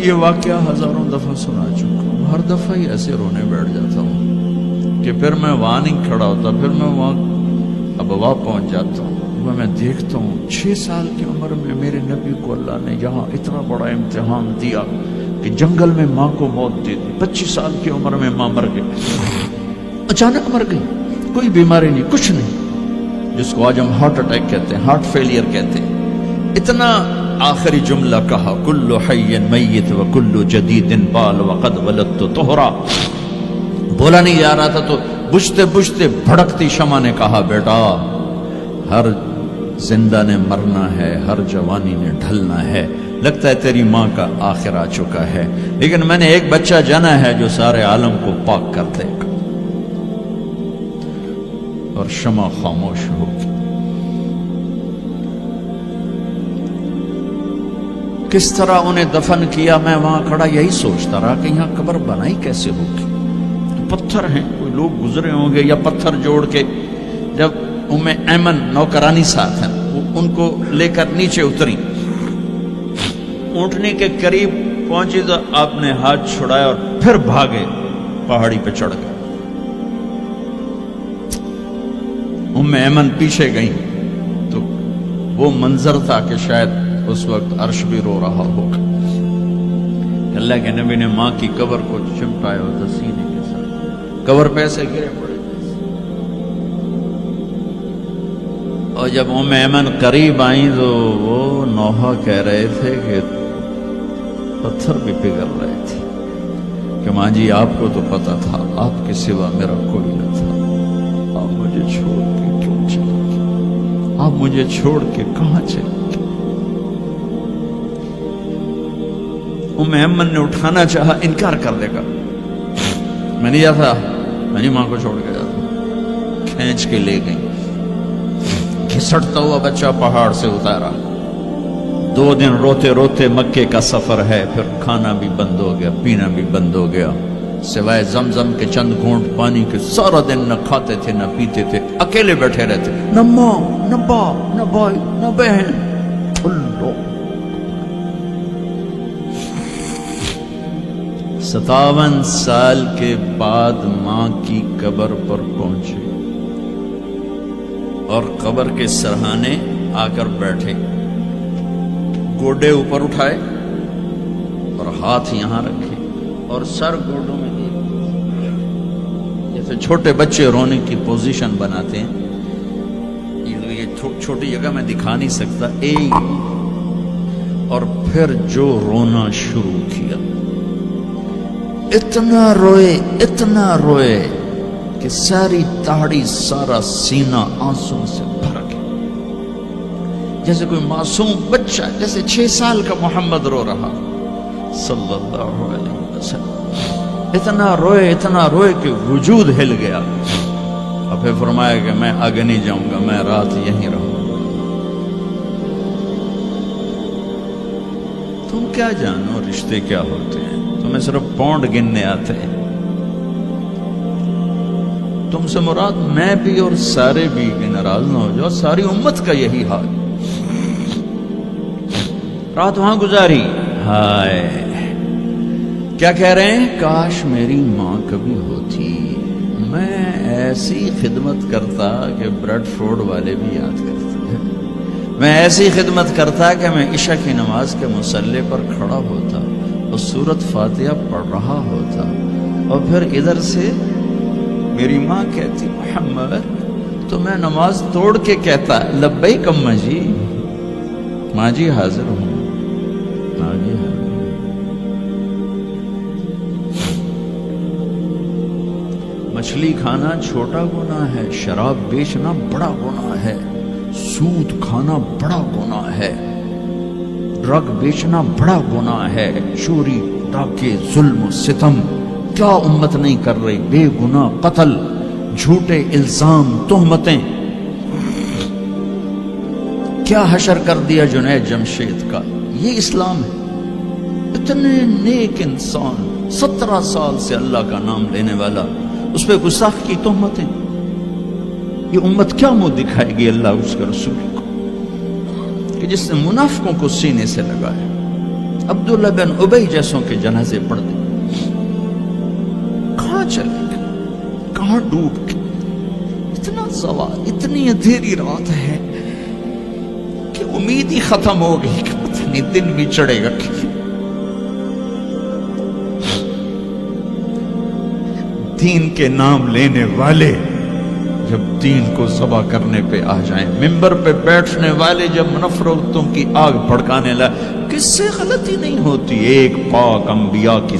یہ واقعہ ہزاروں دفعہ سنا چکا ہوں، ہر دفعہ ہی ایسے رونے بیٹھ جاتا ہوں کہ پھر میں وہاں نہیں کھڑا ہوتا، پھر میں وہاں ابوا پہنچ جاتا ہوں۔ میں دیکھتا ہوں 6 سال کی عمر میں میرے نبی کو اللہ نے یہاں اتنا بڑا امتحان دیا کہ جنگل میں ماں کو موت دے دی۔ 25 سال کی عمر میں ماں مر گئی، اچانک مر گئی، کوئی بیماری نہیں، کچھ نہیں، جس کو آج ہم ہارٹ اٹیک کہتے ہیں، ہارٹ فیلئر کہتے ہیں۔ اتنا آخری جملہ کہا، کل حی میت و کل جدید بال وقد ولدت طہرا۔ بولا نہیں جا رہا تھا تو بجھتے بجھتے بھڑکتی شمع نے کہا، بیٹا ہر زندہ نے مرنا ہے، ہر جوانی نے ڈھلنا ہے، لگتا ہے تیری ماں کا آخر آ چکا ہے، لیکن میں نے ایک بچہ جانا ہے جو سارے عالم کو پاک کر دے گا۔ اور شمع خاموش ہوگی۔ کس طرح انہیں دفن کیا، میں وہاں کھڑا یہی سوچتا رہا کہ یہاں قبر بنائی کیسے ہوگی۔ تو پتھر ہیں، کوئی لوگ گزرے ہوں گے یا پتھر جوڑ کے، جب ایمن نوکرانی ساتھ ہیں، وہ ان کو لے کر نیچے اتری، اونٹنی کے قریب پہنچی تو آپ نے ہاتھ چھڑایا اور پھر بھاگے، پہاڑی پہ چڑھ گئے۔ ایمن پیچھے گئیں تو وہ منظر تھا کہ شاید اس وقت عرش بھی رو رہا ہوگا۔ اللہ کے نبی نے ماں کی قبر کو چمٹایا اور سینے کے ساتھ قبر پہ سے گرے پڑے۔ اور جب ایمن قریب آئیں تو وہ نوحہ کہہ رہے تھے کہ پتھر بھی پگھل رہے تھے کہ ماں جی آپ کو تو پتا تھا آپ کے سوا میرا کوئی نہ تھا، آپ مجھے چھوڑ کے کیوں چلے گئے، آپ مجھے چھوڑ کے کہاں چلے گئے۔ ایمن نے اٹھانا چاہا، انکار کر دے گا، میں نہیں جاتا، میں نہیں ماں کو چھوڑ کے جاتا۔ کھینچ کے لے گئی، گھسٹتا ہوا بچہ پہاڑ سے اتارا۔ 2 دن روتے روتے مکے کا سفر ہے، پھر کھانا بھی بند ہو گیا، پینا بھی بند ہو گیا، سوائے زمزم کے چند گھونٹ پانی کے سارا دن نہ کھاتے تھے نہ پیتے تھے، اکیلے بیٹھے رہتے، نہ ماں نہ باپ نہ بھائی نہ بہن۔ اللہ 57 سال کے بعد ماں کی قبر پر پہنچے اور قبر کے سرہانے آ کر بیٹھے، گوڈے اوپر اٹھائے اور ہاتھ یہاں رکھے اور سر گوڈوں میں دیے، جیسے چھوٹے بچے رونے کی پوزیشن بناتے ہیں۔ یہ چھوٹی جگہ میں دکھا نہیں سکتا، اور پھر جو رونا شروع کیا، اتنا روئے کہ ساری تاڑی سارا سینہ آنسوں سے بھر گیا، جیسے کوئی معصوم بچہ، جیسے 6 سال کا محمد رو رہا صلی اللہ علیہ وسلم۔ اتنا روئے کہ وجود ہل گیا، اور پھر فرمایا کہ میں آگے نہیں جاؤں گا، میں رات یہیں رہوں گا۔ تم کیا جانو رشتے کیا ہوتے ہیں، تمہیں صرف پونڈ گننے آتے ہیں۔ تم سے مراد میں بھی اور سارے بھی، کہ ناراض نہ ہو جاؤ، ساری امت کا یہی حال۔ رات وہاں گزاری، ہائے کیا کہہ رہے ہیں، کاش میری ماں کبھی ہوتی، میں ایسی خدمت کرتا کہ بریڈ فورڈ والے بھی یاد کرتے ہیں، میں ایسی خدمت کرتا کہ میں عشاء کی نماز کے مصلی پر کھڑا ہوتا اور سورۃ فاتحہ پڑھ رہا ہوتا، اور پھر ادھر سے میری ماں کہتی محمد، تو میں نماز توڑ کے کہتا لبیک اماں جی، ماں جی حاضر ہوں، ماں جی حاضر۔ مچھلی کھانا چھوٹا گناہ ہے، شراب بیچنا بڑا گناہ ہے، سود کھانا بڑا گناہ ہے، ڈرگ بیچنا بڑا گناہ ہے، چوری ڈاکے ظلم و ستم کیا امت نہیں کر رہی، بے گناہ قتل، جھوٹے الزام تہمتیں، کیا حشر کر دیا جنید جمشید کا۔ یہ اسلام ہے۔ اتنے نیک انسان، 17 سال سے اللہ کا نام لینے والا، اس پہ گستاخ کی تہمتیں، یہ امت کیا منہ دکھائے گی اللہ اس کے رسول کو، کہ جس نے منافقوں کو سینے سے لگایا۔ عبداللہ بن ابی جیسوں کے جنازے پڑھ دیں. کہاں چلے گئے, کہاں ڈوب گئے. اتنا زوال, اتنی اندھیری رات ہے کہ امید ہی ختم ہو گئی کہ پتہ نہیں دن بھی چڑھے گا. دین کے نام لینے والے جب دین کو ذبح کرنے پہ آ جائیں, ممبر پہ بیٹھنے والے جب نفرتوں کی آگ بھڑکانے لائے, کس سے غلطی نہیں ہوتی. ایک پاک انبیاء کی